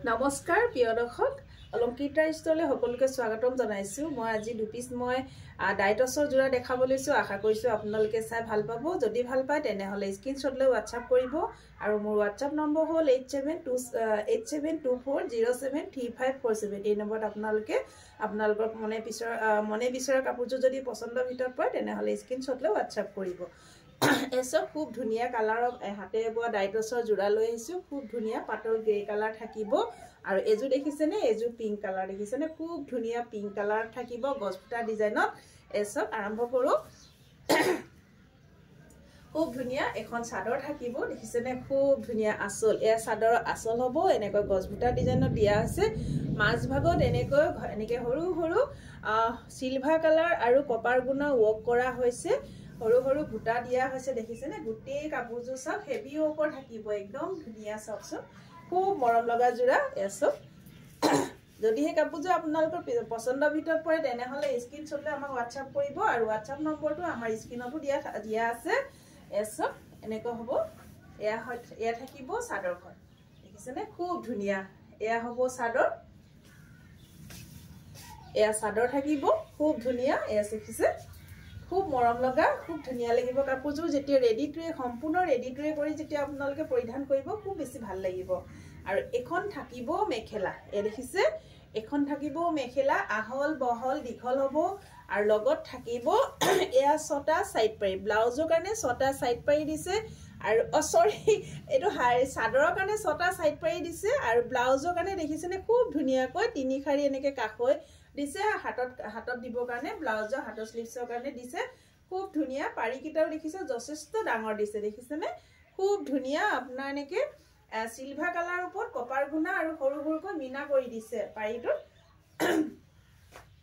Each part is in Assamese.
নমস্কাৰ প্ৰিয় দৰ্শক অলংকিতা ষ্টলে সকলোকে স্বাগতম জনাইছো মই আজি দুপিস মই ডাইটছৰ জোৰা দেখাব লৈছো আশা কৰিছো আপোনালোকে চাই ভাল পাব যদি ভাল পায় তেনে হলে স্ক্ৰিনশ্বট লৈ WhatsApp কৰিব আৰু মোৰ WhatsApp নম্বৰ হ'ল 8724073547 এই নম্বৰত আপোনালোকৰ মনে বিচৰা কাপোৰযোৰ যদি পছন্দৰ ভিতৰত পৰে তেনে হলে স্ক্ৰিনশ্বট লৈ WhatsApp কৰিব এসব খুব ধুনিয়া কালাৰ হাতে বোৱা ডাইটছৰ জোৰা লৈ আহিছো খুব ধুনিয়া পাতল গ্ৰে কালাৰ থাকিব আৰু এজু দেখিছেনে এজু পিংক কালাৰ দেখিছেনে খুব ধুনিয়া পিংক কালাৰ থাকিব গছপুটা ডিজাইনত এসব আৰম্ভ কৰো খুব ধুনিয়া এখন চাদৰ থাকিব দেখিছেনে খুব ধুনিয়া আসল এ চাদৰৰ আসল হ'ব এনেকৈ গছপুটা ডিজাইনত দিয়া আছে মাছ ভাগত এনেকৈ হৰু হৰু সিলভাৰ কালাৰ আৰু কপাৰ গুণা ৱৰ্ক কৰা হৈছে হৰু হৰু বুটা দিয়া হৈছে দেখিছেনে গুটি কাপোৰযোৰ সব হেভি ওপৰ থাকিব একদম ধুনিয়া সবসব খুব মৰম লগা জোৰা এসব যদি হে কাপোৰযোৰ আপোনালোকৰ পছন্দৰ ভিতৰত পৰে তেনে হলে স্ক্ৰিনশ্বট লৈ আমাক WhatsApp কৰিব আৰু WhatsApp নম্বৰটো আমাৰ স্ক্ৰিনতো দিয়া আছে এসব এনেকৈ হ'ব এয়া থাকিব চাদৰখন দেখিছেনে খুব ধুনিয়া এয়া হ'ব চাদৰ এয়া চাদৰ থাকিব খুব ধুনিয়া এয়া দেখিছে খুব মৰম লগা খুব ধুনিয়া লাগিব কাপোৰযোৰ যেতিয়া ৰেডি টুৱে সম্পূৰ্ণ ৰেডি টুৱে কৰি যেতিয়া আপোনালোকে পৰিধান কৰিব খুব বেছি ভাল লাগিব আৰু এখন থাকিব মেখেলা এ দেখিছে এখন থাকিব মেখেলা আহল বহল দীঘল হ'ব আৰু লগত থাকিব এয়া ছটা সাইড পাৰি ব্লাউজৰ কাৰণে ছটা সাইড পাৰি দিছে আৰু সৰি এটো চাদৰৰ কাৰণে ছটা সাইড পাৰি দিছে আৰু ব্লাউজৰ কাৰণে দেখিছেনে খুব ধুনিয়াকৈ তিনি খাৰি এনেকৈ কাখৈ দিছে হাতত দিব কাৰণে ব্লাউজৰ হাতৰ স্লিভছৰ কাৰণে দিছে খুব ধুনিয়া পাৰি কিটাও দেখিছে যথেষ্ট ডাঙৰ দিছে দেখিছেনে খুব ধুনিয়া আপোনাৰ এনেকৈ সিলভাৰ কালাৰ ওপৰত কপাৰ গুণা আৰু সৰু সৰুকৈ মিনা কৰি দিছে পাৰিটোত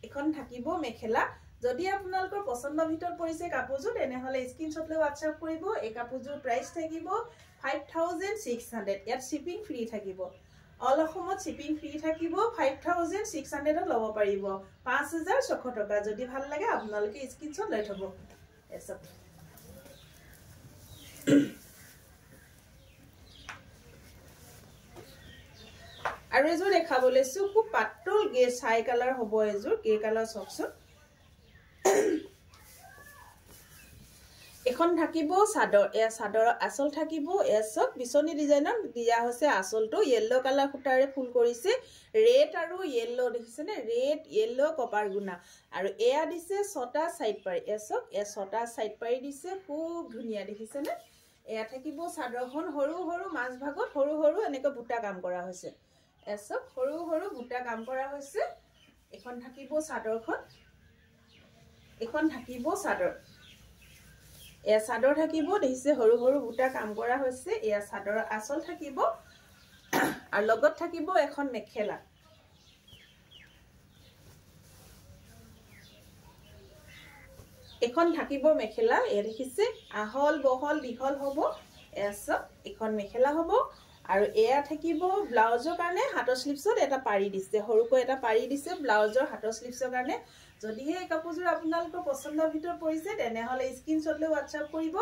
এখন থাকিব মেখেলা যদি আপোনালোকৰ পছন্দৰ ভিতৰত পৰিছে কাপোৰযোৰ তেনে হলে স্ক্ৰিনশ্বট লৈ WhatsApp কৰিব এই কাপোৰযোৰ প্ৰাইস থাকিব 5600 ইয়াত শিপিং ফ্ৰী থাকিব অল অসমত শিপিং ফ্ৰী থাকিব 5600 ত লব পাৰিব 5600 টকা যদি ভাল লাগে আপোনালোকে স্ক্ৰিনশ্বট লৈ থব এসব আৰু এজোৰ দেখাব লৈছো খুব পাতল গ্ৰে ছাই কালাৰ হ'ব এজোৰ গ্ৰে কালাৰ চকচোন এখন থাকিব চাদৰ এ চাদৰৰ আসল থাকিব এসব বিছনি ডিজাইনত দিয়া হৈছে আসলটো ইয়েলো কালাৰ খুটাৰে ফুল কৰিছে ৰেড আৰু ইয়েলো দেখিছেনে ৰেড ইয়েলো কপাৰ গুণা আৰু এয়া দিছে ছটা সাইড পাৰি এসব ছটা সাইড পাৰি দিছে খুব ধুনিয়া দেখিছেনে এয়া থাকিব চাদৰখন হৰু হৰু মাছ ভাগত হৰু হৰু এনেকৈ বুটা কাম কৰা হৈছে এসব হৰু হৰু বুটা কাম কৰা হৈছে এখন থাকিব চাদৰখন এখন থাকিব চাদৰ এয়া চাদৰ থাকিব দেখিছে হৰু হৰু বুটা কাম কৰা হৈছে এয়া চাদৰৰ আসল থাকিব আৰু লগত থাকিব এখন মেখেলা এখন থাকিব মেখেলা এ দেখিছে আহল বহল দীঘল হ'ব এসব এখন মেখেলা হ'ব আৰু এয়া থাকিব ব্লাউজৰ কাৰণে হাতৰ স্লিভছত এটা পাৰি দিছে হৰুকৈ এটা পাৰি দিছে ব্লাউজৰ হাতৰ স্লিভছৰ কাৰণে যদি এই কাপোৰযোৰ আপোনালোকৰ পছন্দৰ ভিতৰত পৰিছে তেনে হলে স্ক্ৰিনশ্বট লৈ WhatsApp কৰিব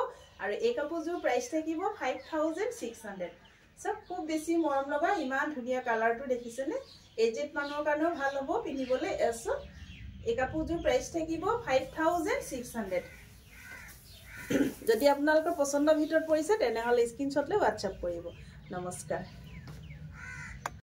আৰু এই কাপোৰযোৰ প্ৰাইস থাকিব 5600 সব খুব বেছি মৰম লগা ইমান ধুনিয়া কালাৰটো দেখিছেনে এজেড মানুহৰ কাৰণেও ভাল হ'ব পিন্ধিবলৈ এসব এই কাপোৰযোৰ প্ৰাইস থাকিব 5600 যদি আপোনালোকৰ পছন্দৰ ভিতৰত পৰিছে তেনে হলে স্ক্ৰিনশ্বট লৈ WhatsApp কৰিব নমস্কাৰ।